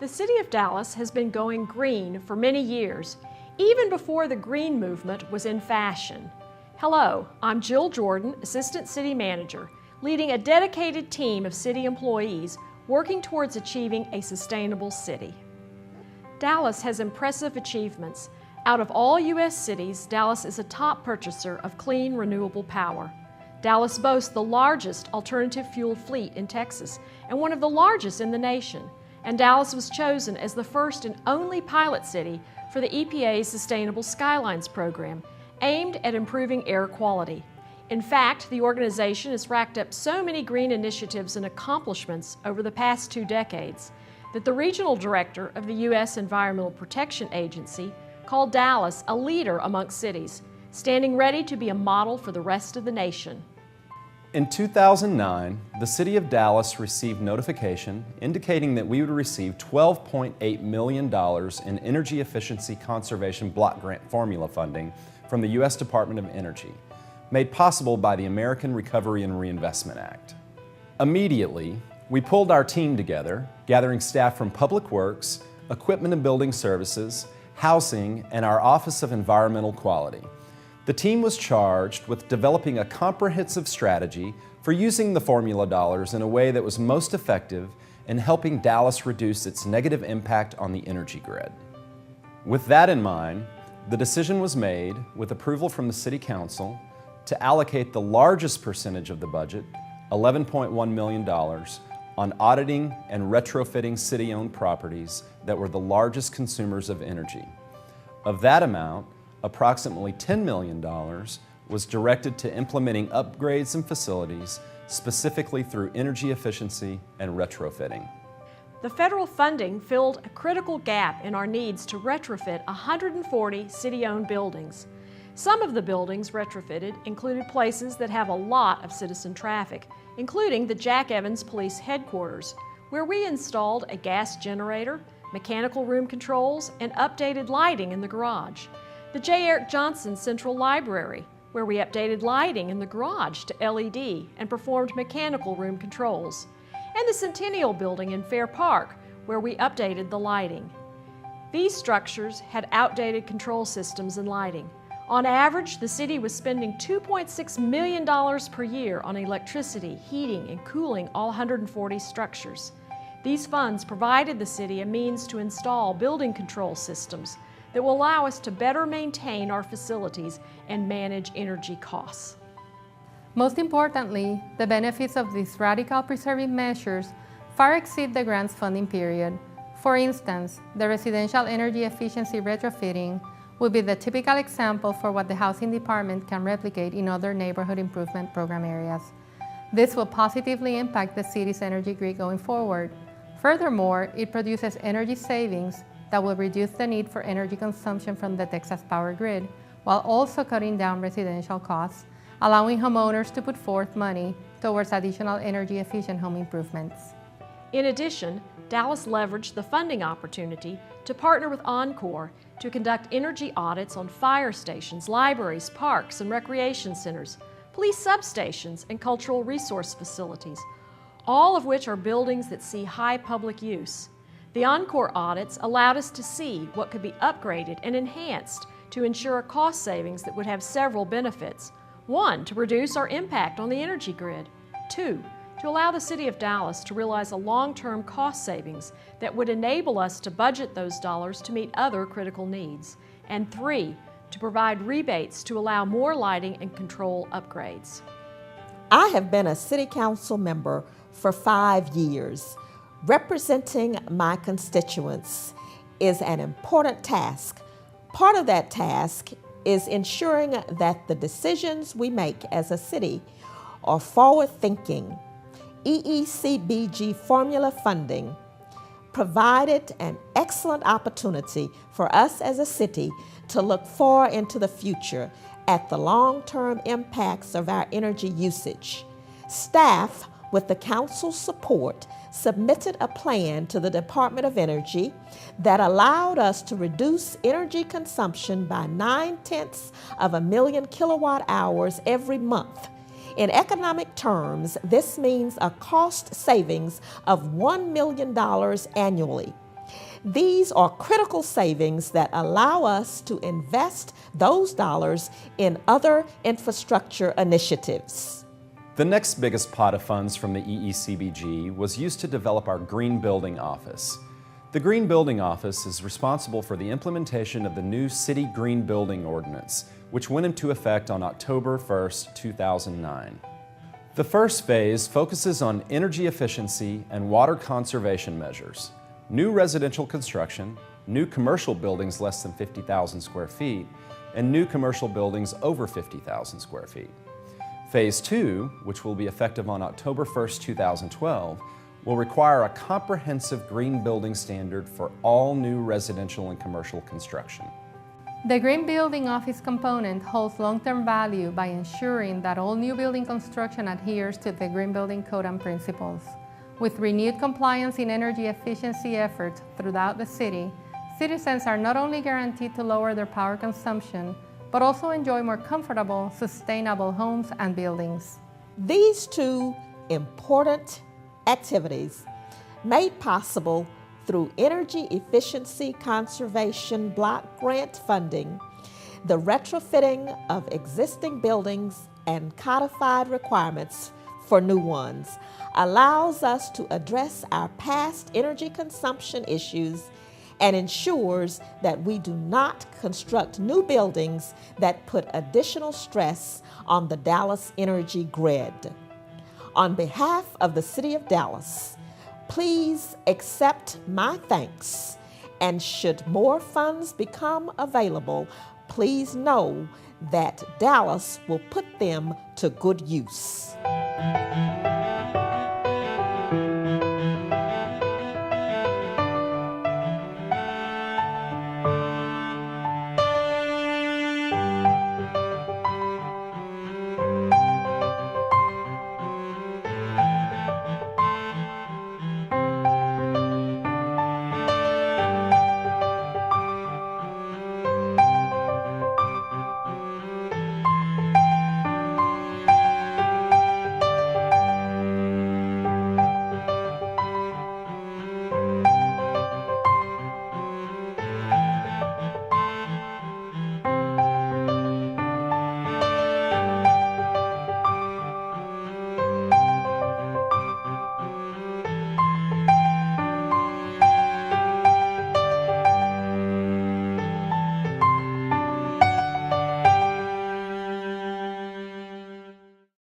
The City of Dallas has been going green for many years, even before the green movement was in fashion. Hello, I'm Jill Jordan, Assistant City Manager, leading a dedicated team of city employees working towards achieving a sustainable city. Dallas has impressive achievements. Out of all U.S. cities, Dallas is a top purchaser of clean, renewable power. Dallas boasts the largest alternative fuel fleet in Texas and one of the largest in the nation. And Dallas was chosen as the first and only pilot city for the EPA's Sustainable Skylines program, aimed at improving air quality. In fact, the organization has racked up so many green initiatives and accomplishments over the past 2 decades that the regional director of the U.S. Environmental Protection Agency called Dallas a leader amongst cities, standing ready to be a model for the rest of the nation. In 2009, the City of Dallas received notification indicating that we would receive $12.8 million in Energy Efficiency Conservation Block Grant Formula funding from the U.S. Department of Energy, made possible by the American Recovery and Reinvestment Act. Immediately, we pulled our team together, gathering staff from Public Works, Equipment and Building Services, Housing, and our Office of Environmental Quality. The team was charged with developing a comprehensive strategy for using the formula dollars in a way that was most effective in helping Dallas reduce its negative impact on the energy grid. With that in mind, the decision was made, with approval from the City Council, to allocate the largest percentage of the budget, $11.1 million, on auditing and retrofitting city-owned properties that were the largest consumers of energy. Of that amount, approximately $10 million was directed to implementing upgrades in facilities, specifically through energy efficiency and retrofitting. The federal funding filled a critical gap in our needs to retrofit 140 city-owned buildings. Some of the buildings retrofitted included places that have a lot of citizen traffic, including the Jack Evans Police Headquarters, where we installed a gas generator, mechanical room controls, and updated lighting in the garage. The J. Eric Johnson Central Library, where we updated lighting in the garage to LED and performed mechanical room controls. And the Centennial Building in Fair Park, where we updated the lighting. These structures had outdated control systems and lighting. On average, the city was spending $2.6 million per year on electricity, heating, and cooling all 140 structures. These funds provided the city a means to install building control systems that will allow us to better maintain our facilities and manage energy costs. Most importantly, the benefits of these radical preserving measures far exceed the grant's funding period. For instance, the residential energy efficiency retrofitting would be the typical example for what the Housing Department can replicate in other neighborhood improvement program areas. This will positively impact the city's energy grid going forward. Furthermore, it produces energy savings that will reduce the need for energy consumption from the Texas power grid, while also cutting down residential costs, allowing homeowners to put forth money towards additional energy-efficient home improvements. In addition, Dallas leveraged the funding opportunity to partner with Encore to conduct energy audits on fire stations, libraries, parks, and recreation centers, police substations, and cultural resource facilities, all of which are buildings that see high public use. The Encore audits allowed us to see what could be upgraded and enhanced to ensure cost savings that would have several benefits. 1, to reduce our impact on the energy grid. 2, to allow the City of Dallas to realize a long-term cost savings that would enable us to budget those dollars to meet other critical needs. And 3, to provide rebates to allow more lighting and control upgrades. I have been a City Council member for 5 years. Representing my constituents is an important task. Part of that task is ensuring that the decisions we make as a city are forward-thinking. EECBG formula funding provided an excellent opportunity for us as a city to look far into the future at the long-term impacts of our energy usage. Staff, with the Council's support, submitted a plan to the Department of Energy that allowed us to reduce energy consumption by 0.9 of a million kilowatt hours every month. In economic terms, this means a cost savings of $1 million annually. These are critical savings that allow us to invest those dollars in other infrastructure initiatives. The next biggest pot of funds from the EECBG was used to develop our Green Building Office. The Green Building Office is responsible for the implementation of the new City Green Building Ordinance, which went into effect on October 1st, 2009. The first phase focuses on energy efficiency and water conservation measures, new residential construction, new commercial buildings less than 50,000 square feet, and new commercial buildings over 50,000 square feet. Phase 2, which will be effective on October 1st, 2012, will require a comprehensive green building standard for all new residential and commercial construction. The Green Building Office component holds long-term value by ensuring that all new building construction adheres to the Green Building Code and principles. With renewed compliance in energy efficiency efforts throughout the city, citizens are not only guaranteed to lower their power consumption, but also enjoy more comfortable, sustainable homes and buildings. These two important activities made possible through energy efficiency conservation block grant funding, the retrofitting of existing buildings and codified requirements for new ones allows us to address our past energy consumption issues and ensures that we do not construct new buildings that put additional stress on the Dallas energy grid. On behalf of the City of Dallas, please accept my thanks, and should more funds become available, please know that Dallas will put them to good use.